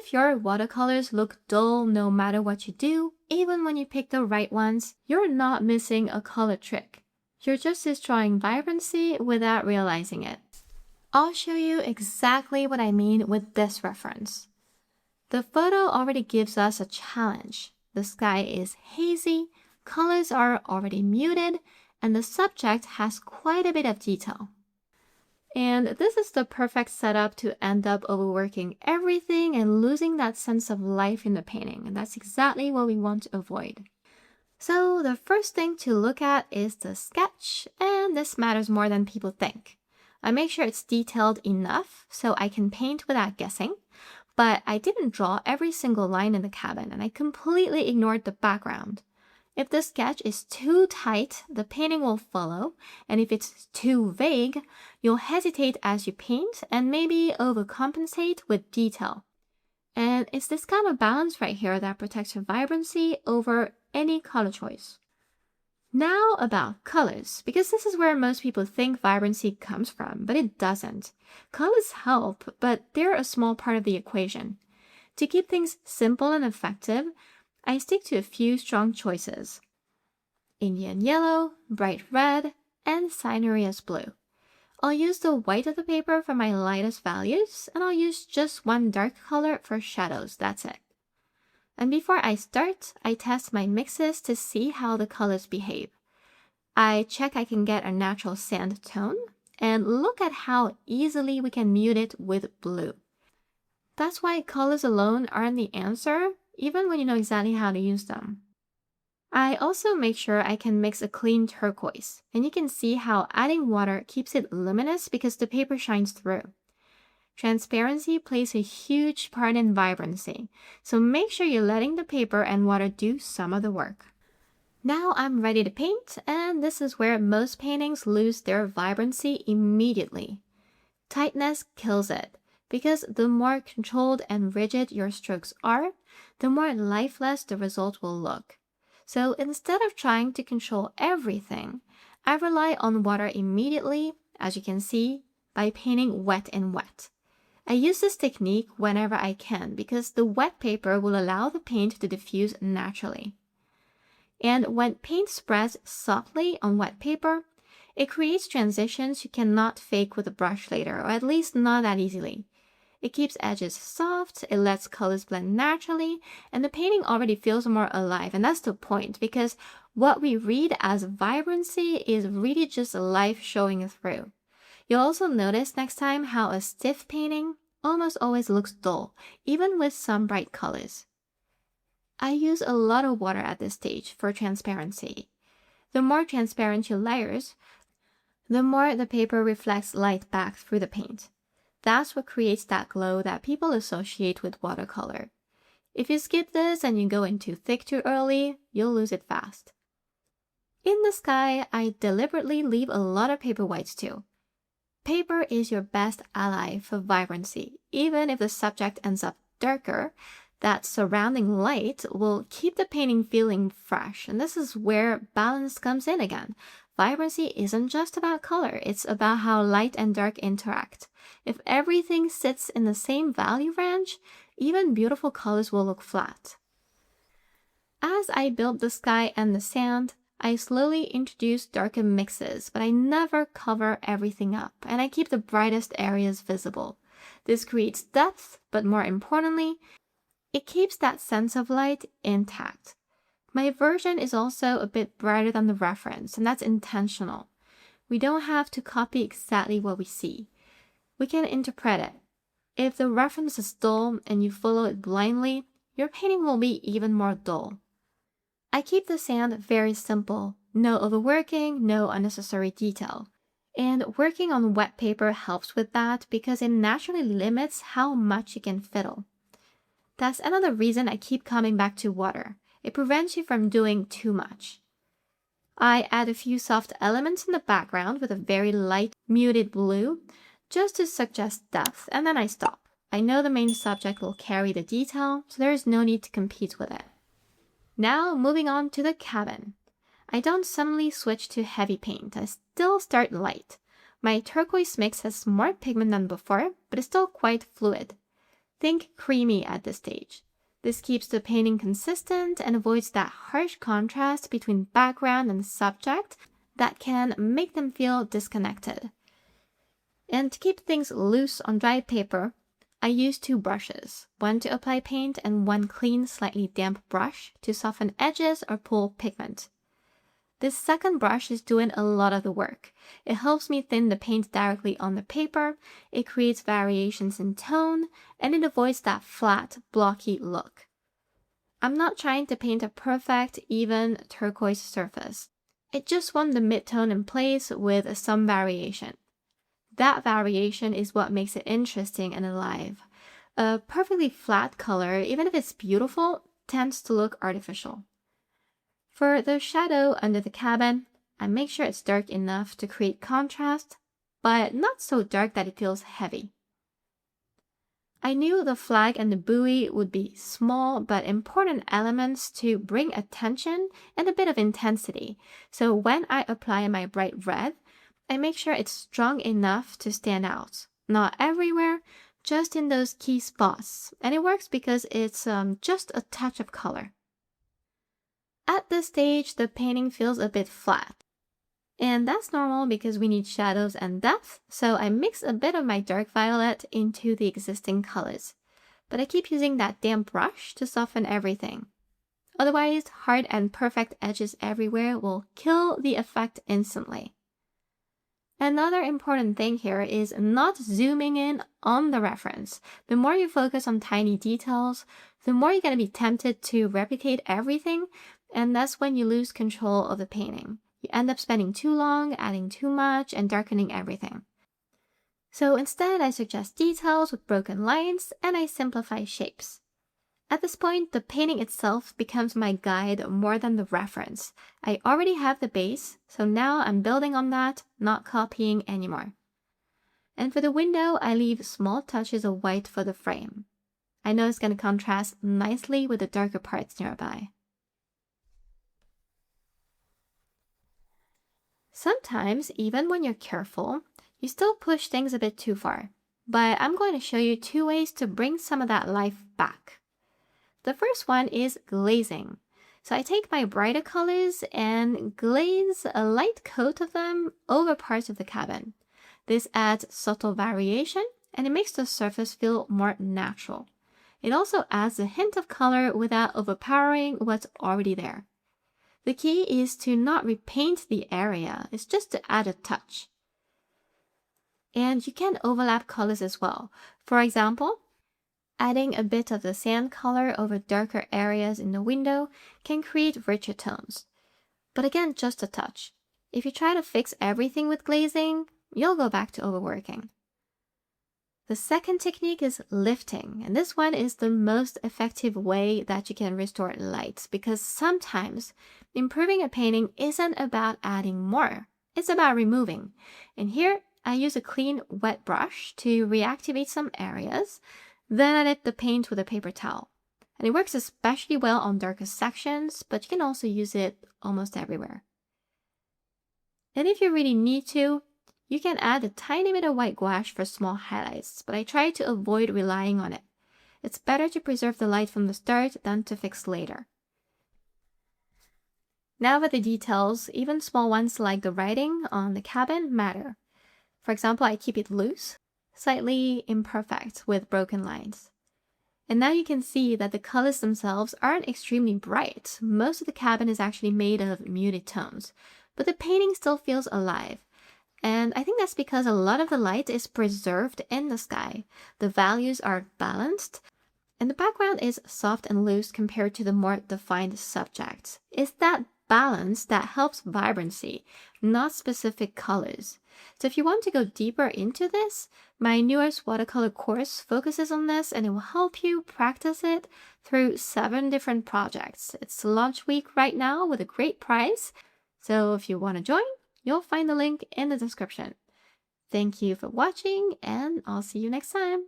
if your watercolors look dull no matter what you do, even when you pick the right ones, you're not missing a color trick. You're just destroying vibrancy without realizing it. I'll show you exactly what I mean with this reference. The photo already gives us a challenge. The sky is hazy, colors are already muted, and the subject has quite a bit of detail. And this is the perfect setup to end up overworking everything and losing that sense of life in the painting. And that's exactly what we want to avoid. So the first thing to look at is the sketch, and this matters more than people think. I make sure it's detailed enough so I can paint without guessing, but I didn't draw every single line in the cabin and I completely ignored the background. If the sketch is too tight, the painting will follow, and if it's too vague, you'll hesitate as you paint and maybe overcompensate with detail. And it's this kind of balance right here that protects your vibrancy over any color choice. Now about colors, because this is where most people think vibrancy comes from, but it doesn't. Colors help, but they're a small part of the equation. To keep things simple and effective, I stick to a few strong choices: Indian yellow, bright red, and cinereous blue. I'll use the white of the paper for my lightest values, and I'll use just one dark color for shadows, that's it. And before I start, I test my mixes to see how the colors behave. I check I can get a natural sand tone, and look at how easily we can mute it with blue. That's why colors alone aren't the answer, even when you know exactly how to use them. I also make sure I can mix a clean turquoise, and you can see how adding water keeps it luminous because the paper shines through. Transparency plays a huge part in vibrancy, so make sure you're letting the paper and water do some of the work. Now I'm ready to paint, and this is where most paintings lose their vibrancy immediately. Tightness kills it, because the more controlled and rigid your strokes are, the more lifeless the result will look. So instead of trying to control everything, I rely on water immediately, as you can see, by painting wet in wet. I use this technique whenever I can because the wet paper will allow the paint to diffuse naturally. And when paint spreads softly on wet paper, it creates transitions you cannot fake with a brush later, or at least not that easily. It keeps edges soft, it lets colors blend naturally, and the painting already feels more alive. And that's the point, because what we read as vibrancy is really just life showing through. You'll also notice next time how a stiff painting almost always looks dull, even with some bright colors. I use a lot of water at this stage for transparency. The more transparent your layers, the more the paper reflects light back through the paint. That's what creates that glow that people associate with watercolor. If you skip this and you go in too thick too early, you'll lose it fast. In the sky, I deliberately leave a lot of paper whites too. Paper is your best ally for vibrancy. Even if the subject ends up darker, that surrounding light will keep the painting feeling fresh. And this is where balance comes in again. Vibrancy isn't just about color, it's about how light and dark interact. If everything sits in the same value range, even beautiful colors will look flat. As I build the sky and the sand, I slowly introduce darker mixes, but I never cover everything up, and I keep the brightest areas visible. This creates depth, but more importantly, it keeps that sense of light intact. My version is also a bit brighter than the reference, and that's intentional. We don't have to copy exactly what we see. We can interpret it. If the reference is dull and you follow it blindly, your painting will be even more dull. I keep the sand very simple, no overworking, no unnecessary detail. And working on wet paper helps with that because it naturally limits how much you can fiddle. That's another reason I keep coming back to water. It prevents you from doing too much. I add a few soft elements in the background with a very light, muted blue, just to suggest depth, and then I stop. I know the main subject will carry the detail, so there is no need to compete with it. Now, moving on to the cabin. I don't suddenly switch to heavy paint. I still start light. My turquoise mix has more pigment than before, but it's still quite fluid. Think creamy at this stage. This keeps the painting consistent and avoids that harsh contrast between background and subject that can make them feel disconnected. And to keep things loose on dry paper, I use 2 brushes, one to apply paint and one clean, slightly damp brush to soften edges or pull pigment. This second brush is doing a lot of the work. It helps me thin the paint directly on the paper, it creates variations in tone, and it avoids that flat, blocky look. I'm not trying to paint a perfect, even turquoise surface. I just want the mid-tone in place with some variation. That variation is what makes it interesting and alive. A perfectly flat color, even if it's beautiful, tends to look artificial. For the shadow under the cabin, I make sure it's dark enough to create contrast, but not so dark that it feels heavy. I knew the flag and the buoy would be small but important elements to bring attention and a bit of intensity, so when I apply my bright red, I make sure it's strong enough to stand out. Not everywhere, just in those key spots, and it works because it's just a touch of color. At this stage, the painting feels a bit flat. And that's normal because we need shadows and depth, so I mix a bit of my dark violet into the existing colors. But I keep using that damp brush to soften everything. Otherwise, hard and perfect edges everywhere will kill the effect instantly. Another important thing here is not zooming in on the reference. The more you focus on tiny details, the more you're going to be tempted to replicate everything, and that's when you lose control of the painting. You end up spending too long, adding too much, and darkening everything. So instead, I suggest details with broken lines, and I simplify shapes. At this point, the painting itself becomes my guide more than the reference. I already have the base, so now I'm building on that, not copying anymore. And for the window, I leave small touches of white for the frame. I know it's going to contrast nicely with the darker parts nearby. Sometimes, even when you're careful, you still push things a bit too far. But I'm going to show you 2 ways to bring some of that life back. The first one is glazing. So I take my brighter colors and glaze a light coat of them over parts of the cabin. This adds subtle variation and it makes the surface feel more natural. It also adds a hint of color without overpowering what's already there. The key is to not repaint the area, it's just to add a touch. And you can overlap colors as well. For example, adding a bit of the sand color over darker areas in the window can create richer tones. But again, just a touch. If you try to fix everything with glazing, you'll go back to overworking. The second technique is lifting, and this one is the most effective way that you can restore light because sometimes improving a painting isn't about adding more, it's about removing. And here I use a clean wet brush to reactivate some areas, then I dip the paint with a paper towel. And it works especially well on darker sections, but you can also use it almost everywhere. And if you really need to, you can add a tiny bit of white gouache for small highlights, but I try to avoid relying on it. It's better to preserve the light from the start than to fix later. Now for the details, even small ones like the writing on the cabin matter. For example, I keep it loose, slightly imperfect with broken lines. And now you can see that the colors themselves aren't extremely bright. Most of the cabin is actually made of muted tones, but the painting still feels alive. And I think that's because a lot of the light is preserved in the sky. The values are balanced, and the background is soft and loose compared to the more defined subjects. It's that balance that helps vibrancy, not specific colors. So if you want to go deeper into this, my newest watercolor course focuses on this and it will help you practice it through 7 different projects. It's launch week right now with a great price. So if you want to join, you'll find the link in the description. Thank you for watching and I'll see you next time.